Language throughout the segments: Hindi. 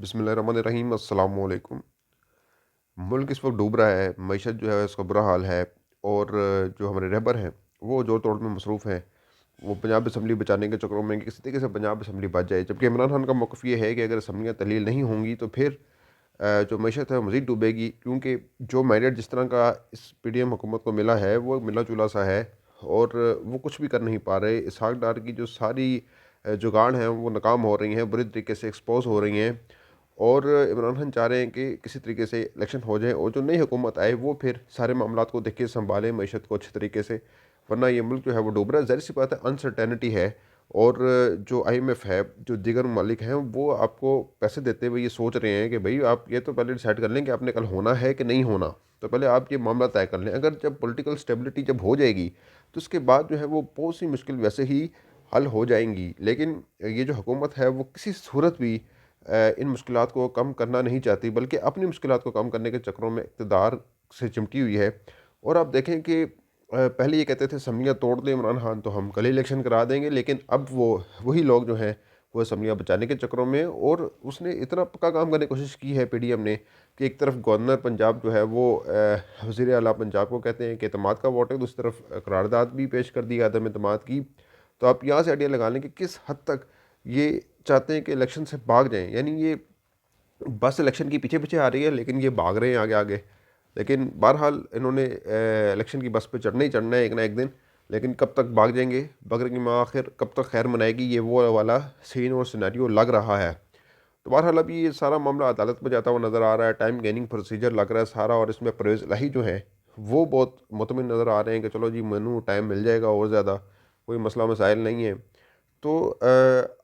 बिस्मिल्लाहिर्रहमानिर्रहीम अस्सलाम वालेकुम। मुल्क इस वक्त डूब रहा है, मईशत जो है उसका बुरा हाल है। और जो हमारे रहबर हैं वो जोर तोड़ में मसरूफ़ हैं। वो पंजाब असम्बली बचाने के चक्करों में कि किसी तरीके से पंजाब असम्बली बच जाए, जबकि इमरान खान का मौक़िफ़ ये है कि अगर असम्बलियाँ तहलील नहीं होंगी तो फिर जो मईशत है वो मज़ीद डूबेगी, क्योंकि जो मैंडेट जिस तरह का इस पीडीएम हुकूमत को मिला है वो मिला जुला सा है। और वो कुछ भी कर नहीं पा रहे। इसहाक डार की जो सारी जुगाड़ हैं वो नाकाम हो रही हैं, बुरी तरीके से एक्सपोज हो रही हैं। और इमरान खान चाह रहे हैं कि किसी तरीके से इलेक्शन हो जाए और जो नई हुकूमत आए वो फिर सारे मामलात को देख के संभाले मईशत को अच्छे तरीके से, वरना ये मुल्क जो है वो डूब रहा है। ज़ाहिर सी बात है, अनसर्टेनिटी है। और जो आईएमएफ है, जो दीगर ममालिक हैं, वो आपको पैसे देते हुए ये सोच रहे हैं कि भाई आप ये तो पहले डिसाइड कर लें कि आपने कल होना है कि नहीं होना। तो पहले आप ये मामला तय कर लें। अगर जब पॉलिटिकल स्टेबिलिटी जब हो जाएगी तो उसके बाद जो है वो बहुत सी मुश्किल वैसे ही हल हो जाएंगी। लेकिन ये जो हुकूमत है वो किसी सूरत भी इन मुश्किलात को कम करना नहीं चाहती, बल्कि अपनी मुश्किलात को कम करने के चक्करों में इक़्तिदार से चिमटी हुई है। और आप देखें कि पहले ये कहते थे असम्बलियाँ तोड़ दें इमरान खान तो हम कल ही इलेक्शन करा देंगे, लेकिन अब वो वही लोग जो हैं वो असम्बलियाँ बचाने के चक्करों में। और उसने इतना पक्का काम करने की कोशिश की है पीडीएम ने कि एक तरफ गवर्नर पंजाब जो है वो वज़ीर आला पंजाब को कहते हैं कि एतमाद का वोट है, दूसरी तरफ करारदाद भी पेश कर दी अदम एतमाद की। तो आप यहाँ से आइडिया लगा लें कि किस हद तक ये चाहते हैं कि इलेक्शन से भाग जाएं। यानी ये बस इलेक्शन के पीछे पीछे आ रही है, लेकिन ये भाग रहे हैं आगे आगे। लेकिन बहरहाल इन्होंने इलेक्शन की बस पे चढ़ना ही चढ़ना है एक ना एक दिन। लेकिन कब तक भाग जाएंगे, बकर की माँ आखिर कब तक खैर मनाएगी, ये वो वाला सीन और सिनेरियो लग रहा है। तो बहरहाल अभी ये सारा मामला अदालत में जाता हुआ नज़र आ रहा है। टाइम गेनिंग प्रोसीजर लग रहा है सारा, और इसमें परवेज़ इलाही जो है वो बहुत मुतमिन नज़र आ रहे हैं कि चलो जी मनु टाइम मिल जाएगा और ज़्यादा कोई मसला मसाइल नहीं है। तो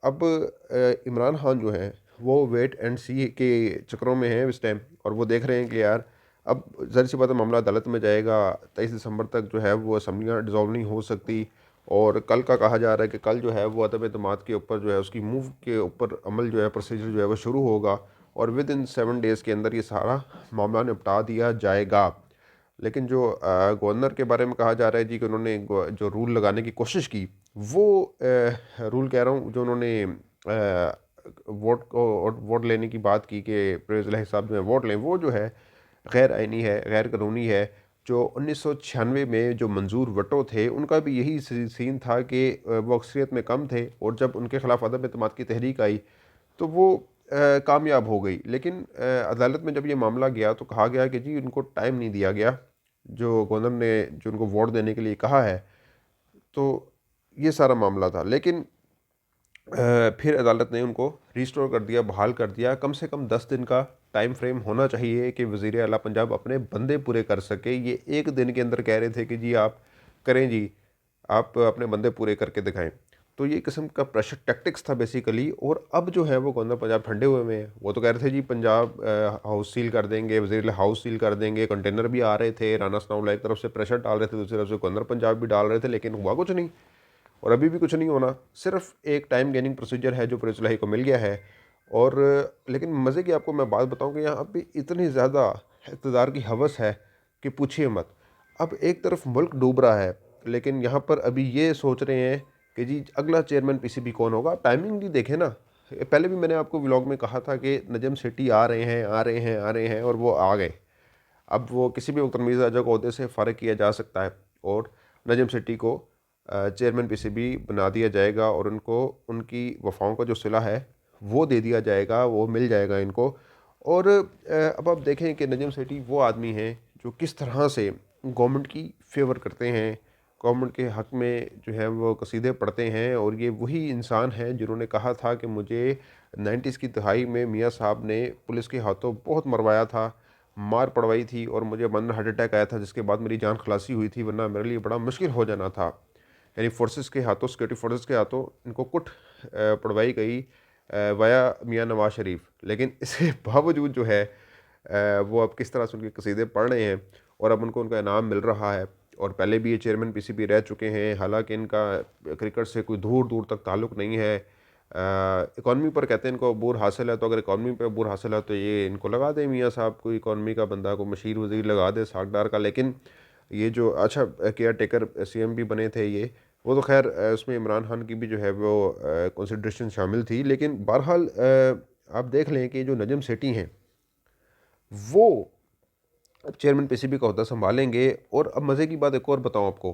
अब इमरान खान जो है वो वेट एंड सी के चक्करों में हैं इस टाइम। और वो देख रहे हैं कि यार अब ज़ाहिर सी बात है मामला अदालत में जाएगा। 23 दिसंबर तक जो है वो असम्बलियाँ डिज़ोल्व नहीं हो सकती। और कल का कहा जा रहा है कि कल जो है वो अदम एतमाद के ऊपर जो है उसकी मूव के ऊपर अमल जो है प्रोसीजर जो है वो शुरू होगा। और विद इन 7 डेज़ के अंदर ये सारा मामला निपटा दिया जाएगा। लेकिन जो गवर्नर के बारे में कहा जा रहा है जी कि उन्होंने जो रूल लगाने की कोशिश की, वो रूल कह रहा हूँ जो उन्होंने वोट लेने की बात की कि परवेज़ इलाही साहब जो है वोट लें, वो जो है गैर आइनी है, गैर कानूनी है। जो 1996 में जो मंजूर वटो थे उनका भी यही सीन था कि वो अक्सरियत में कम थे, और जब उनके खिलाफ अदम एतमाद की तहरीक आई तो वो कामयाब हो गई। लेकिन अदालत में जब ये मामला गया तो कहा गया कि जी उनको टाइम नहीं दिया गया, जो गवर्नर ने जो उनको वोट देने के लिए कहा है। तो ये सारा मामला था। लेकिन फिर अदालत ने उनको रिस्टोर कर दिया, बहाल कर दिया। कम से कम 10 दिन का टाइम फ्रेम होना चाहिए कि वज़ीर आला पंजाब अपने बंदे पूरे कर सके। ये एक दिन के अंदर कह रहे थे कि जी आप करें जी, आप अपने बंदे पूरे करके दिखाएं। तो ये किस्म का प्रेशर टैक्टिक्स था बेसिकली। और अब जो है वो गवर्नर पंजाब ठंडे हुए में है। वो तो कह रहे थे जी पंजाब हाउस सील कर देंगे, वज़ीर आला हाउस सील कर देंगे। कंटेनर भी आ रहे थे, राना सनाउल्लाह एक तरफ से प्रेशर डाल रहे थे, दूसरी तरफ से गवर्नर पंजाब भी डाल रहे थे, लेकिन हुआ कुछ नहीं। और अभी भी कुछ नहीं होना। सिर्फ एक टाइम गेनिंग प्रोसीजर है जो पुलिस को मिल गया है। और लेकिन मज़े की आपको मैं बात बताऊं कि यहाँ पे इतनी ज़्यादा इक़्तिदार की हवस है कि पूछिए मत। अब एक तरफ मुल्क डूब रहा है, लेकिन यहाँ पर अभी ये सोच रहे हैं कि जी अगला चेयरमैन पीसीबी कौन होगा। टाइमिंग भी देखें ना। पहले भी मैंने आपको व्लॉग में कहा था कि नजम सेठी आ रहे हैं, आ रहे हैं, आ रहे हैं, और वो आ गए। अब वो किसी भी वक्त तमीज़ राजा को अहदे से फ़ारिग किया जा सकता है, और नजम सेठी को चेयरमैन पीसीबी बना दिया जाएगा, और उनको उनकी वफ़ाओं का जो सिला है वो दे दिया जाएगा, वो मिल जाएगा इनको। और अब आप देखें कि नजम सेठी वो आदमी हैं जो किस तरह से गवर्नमेंट की फेवर करते हैं, गवर्नमेंट के हक़ में जो है वो कसीदे पढ़ते हैं। और ये वही इंसान हैं जिन्होंने कहा था कि मुझे 90s की दहाई में मियाँ साहब ने पुलिस के हाथों बहुत मरवाया था, मार पड़वाई थी, और मुझे मन हार्ट अटैक आया था जिसके बाद मेरी जान खलासी हुई थी, वरना मेरे लिए बड़ा मुश्किल हो जाना था। यानी फोर्सेस के हाथों, सिक्योरिटी फोर्सेस के हाथों इनको कुट पड़वाई गई वाया मियाँ नवाज शरीफ। लेकिन इसके बावजूद जो है वो अब किस तरह से उनके कसीदे पढ़ रहे हैं, और अब उनको उनका इनाम मिल रहा है। और पहले भी ये चेयरमैन पीसीबी रह चुके हैं, हालांकि इनका क्रिकेट से कोई दूर दूर तक ताल्लुक़ नहीं है। इकॉनमी पर कहते हैं इनको अबूर हासिल है, तो अगर इकॉनमी पर अबूर हासिल है तो ये इनको लगा दें मियाँ साहब को, इकॉनमी का बंदा को मशीर वज़ीर लगा दे सागदार का। लेकिन ये जो अच्छा केयर टेकर सीएम भी बने थे ये, वो तो खैर उसमें इमरान खान की भी जो है वो कंसिड्रेशन शामिल थी। लेकिन बहरहाल आप देख लें कि जो नजम सेठी हैं वो अब चेयरमैन पीसीबी का अहदा संभालेंगे। और अब मज़े की बात एक और बताऊं आपको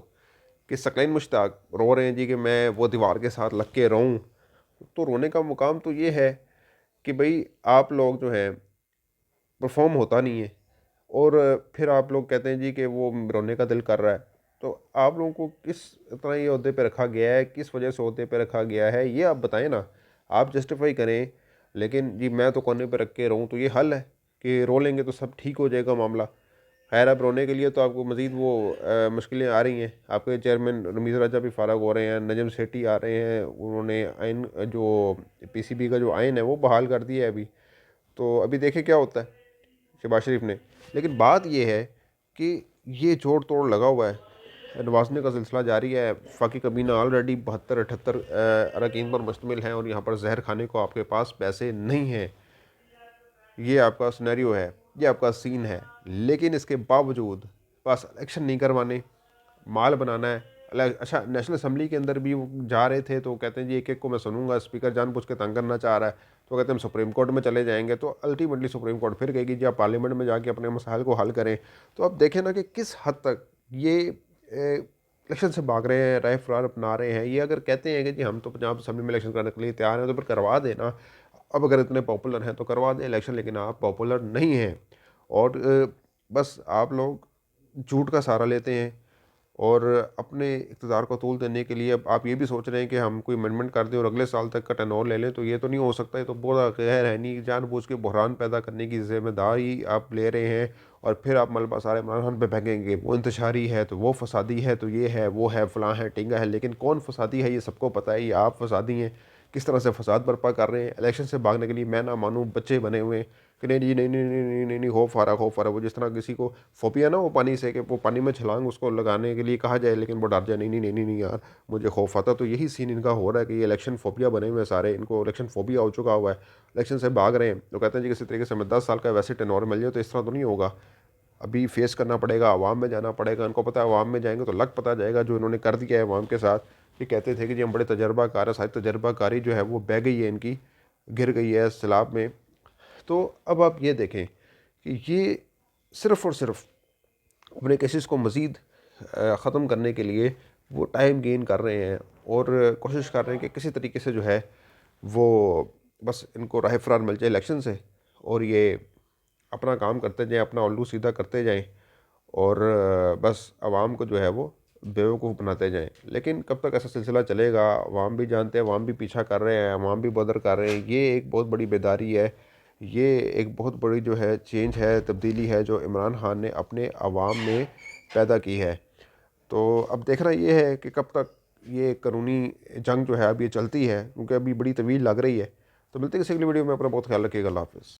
कि सकलैन मुश्ताक रो रहे हैं जी कि मैं वो दीवार के साथ लग के रहूँ। तो रोने का मुकाम तो ये है कि भाई आप लोग जो हैं परफॉर्म होता नहीं है, और फिर आप लोग कहते हैं जी कि वो रोने का दिल कर रहा है। तो आप लोगों को किस तरह ये अहदे पे रखा गया है, किस वजह से अहदे पे रखा गया है, ये आप बताएं ना। आप जस्टिफाई करें। लेकिन जी मैं तो कोने पे रख के रहूँ तो ये हल है कि रो लेंगे तो सब ठीक हो जाएगा मामला। खैर अब रोने के लिए तो आपको मज़ीद वो मुश्किलें आ रही हैं। आपके चेयरमैन रमीज़ राजा भी फारग हो रहे हैं, नजम सेठी आ रहे हैं, उन्होंने आइन जो पीसीबी का जो आइन है वो बहाल कर दिया है अभी। तो अभी देखें क्या होता है शहबाज शरीफ ने। लेकिन बात यह है कि ये जोड़ तोड़ लगा हुआ है, नवाजने का सिलसिला जारी है। फाकी कबीना ऑलरेडी 72-78 अरकान पर मुश्तमिल हैं और यहाँ पर जहर खाने को आपके पास पैसे नहीं हैं। ये आपका सिनेरियो है, ये आपका सीन है। लेकिन इसके बावजूद बस इलेक्शन नहीं करवाने, माल बनाना है। अच्छा, नेशनल असम्बली के अंदर भी वो जा रहे थे तो कहते हैं जी एक एक को मैं सुनूंगा, स्पीकर जानबूझ के तंग करना चाह रहा है। तो कहते हैं हम सुप्रीम कोर्ट में चले जाएंगे। तो अल्टीमेटली सुप्रीम कोर्ट फिर कहेगी जी आप पार्लियामेंट में जाके अपने मसाइल को हल करें। तो अब देखें ना कि किस हद तक ये इलेक्शन से भाग रहे हैं, राय फरार अपना रहे हैं। ये अगर कहते हैं कि जी हम तो पंजाब असम्बली में इलेक्शन करने के लिए तैयार हैं तो फिर करवा देना। अब अगर इतने पॉपुलर हैं तो करवा दें इलेक्शन, लेकिन आप पॉपुलर नहीं हैं। और बस आप लोग झूठ का सहारा लेते हैं और अपने इक़्तिदार को तूल देने के लिए अब आप ये भी सोच रहे हैं कि हम कोई अमेंडमेंट कर दें और अगले साल तक का टर्नओवर ले लें। तो ये तो नहीं हो सकता। ये तो पूरा गैर है नहीं, जानबूझ के बहरान पैदा करने की जिम्मेदारी आप ले रहे हैं। और फिर आप मलबा सारे इमरान खान पे फेंकेंगे, वो इंतशारी है तो वो फसादी है, तो ये है वो है फ़लाँ है टिंगा है। लेकिन कौन फसादी है ये सबको पता है, ये आप फसादी हैं। किस तरह से फसाद बर्पा कर रहे हैं इलेक्शन से भागने के लिए। मैं ना मानूँ बच्चे बने हुए हैं कि नहीं जी नहीं नहीं नहीं नहीं नहीं नहीं, खौफ आ रहा। वो जिस तरह किसी को फोबिया ना वो पानी से, कि वो पानी में छलांग उसको लगाने के लिए कहा जाए लेकिन वो डर जाए, नहीं नहीं नहीं नहीं नहीं यार मुझे खौफ आता। तो यही सीन इनका हो रहा है कि ये इलेक्शन फोबिया बने हुए हैं सारे, इनको इलेक्शन फोबिया हो चुका हुआ है, इलेक्शन से भाग रहे हैं। तो कहते हैं जी किसी तरीके से हमें 10 साल का वैसे टेनोर मिल जाए। तो इस तरह तो नहीं होगा, अभी फेस करना पड़ेगा, आवाम में जाना पड़ेगा। इनको पता है आवाम में जाएंगे तो लग पता जाएगा जो इन्होंने कर दिया है आवाम के साथ। ये कहते थे कि जी हम बड़े तजर्बाकार है, सारी तजर्बाकारी जो है वो बह गई है इनकी, गिर गई है सैलाब में। तो अब आप ये देखें कि ये सिर्फ़ और सिर्फ अपने केसेस को मज़ीद ख़त्म करने के लिए वो टाइम गेन कर रहे हैं और कोशिश कर रहे हैं कि किसी तरीके से जो है वो बस इनको राह फरार मिल जाए इलेक्शन से, और ये अपना काम करते जाएं, अपना उल्लू सीधा करते जाएं और बस आवाम को जो है वो बेवकूफ़ बनाते जाएं। लेकिन कब तक ऐसा सिलसिला चलेगा आवाम भी जानते हैं, आवाम भी पीछा कर रहे हैं, आवाम भी बदर कर रहे हैं। ये एक बहुत बड़ी बेदारी है, ये एक बहुत बड़ी जो है चेंज है, तब्दीली है जो इमरान खान ने अपने आवाम में पैदा की है। तो अब देखना ये है कि कब तक ये कानूनी जंग जो है अब ये चलती है, क्योंकि अभी बड़ी तवील लग रही है। तो मिलते हैं किसी अगली वीडियो में। अपना बहुत ख्याल रखिएगा। अल्लाह हाफ़िज़।